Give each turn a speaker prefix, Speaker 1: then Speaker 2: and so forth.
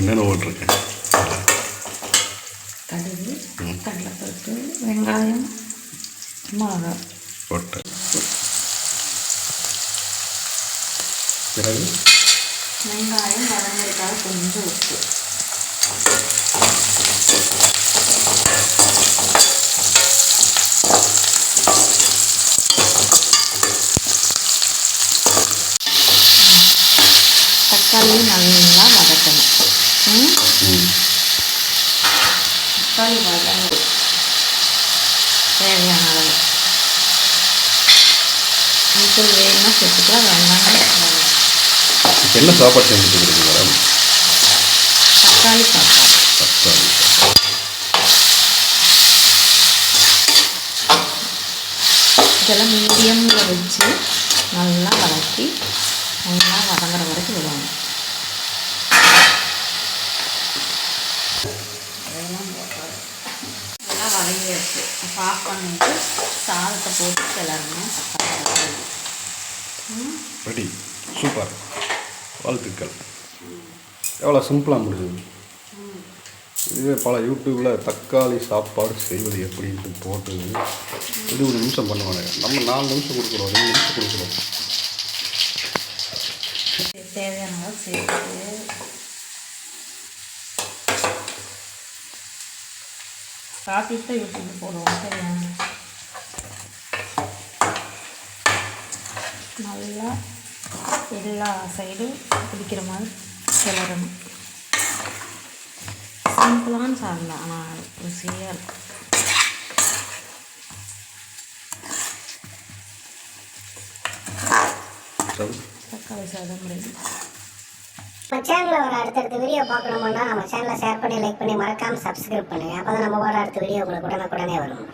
Speaker 1: என்னென்ன போட்டிருக்கேன்?
Speaker 2: கடுகு, கடலைப்பருப்பு, வெங்காயம், மிளகா
Speaker 1: போட்டு பிறகு
Speaker 2: வெங்காயம் வதங்கிறதுக்காக கொஞ்சம் உப்பு, தக்காளி நல்லா வதக்கணும். தக்காளி வதங்க தேவையான அளவு உப்பு வேணும்னா சேர்த்துக்கலாம், வேண்டாம்.
Speaker 1: என்ன சாப்பாடு செஞ்சுட்டு இருக்குது மேடம்?
Speaker 2: தக்காளி சாப்பாடு.
Speaker 1: தக்காளி
Speaker 2: இதெல்லாம் மீடியமில் வச்சு நல்லா வதக்கி நல்லா வதங்குற வரைக்கும் விடுவாங்க. நல்லா வதங்கி வச்சு ஆஃப் பண்ணிட்டு சாதத்தை போட்டு கிளறணும். தக்காளி
Speaker 1: ரெடி. சூப்பர், வாழ்த்துக்கள். எவ்வளோ சிம்பிளாக முடிஞ்சது. இதுவே பல யூடியூப்பில் தக்காளி சாப்பாடு செய்வது எப்படின்ட்டு போட்டு 20 நிமிஷம் பண்ணுவாங்க. நம்ம 4 நிமிஷம் கொடுக்குறோம், 2 நிமிஷம் கொடுக்குறோம்.
Speaker 2: தேவையான அளவு சேர்த்து காட்டிட்டு யூடியூப் போடுவோம். சரியான நல்லா எல்லா சைடும் பிடிக்கிற மாதிரி கிளறணும். சிம்பிளான சாதம் தான், ஆனால் ருசியாக இருக்கும். தக்காளி சாதம் ரெடி.
Speaker 3: நம்ம சேனலில் வர அடுத்தடுத்த வீடியோ பார்க்கணும்னா நம்ம சேனலை ஷேர் பண்ணி, லைக் பண்ணி, மறக்காமல் சப்ஸ்கிரைப் பண்ணுங்கள். அப்போ தான் நம்ம வர அடுத்த வீடியோ உங்களுக்கு உடனே வரும்.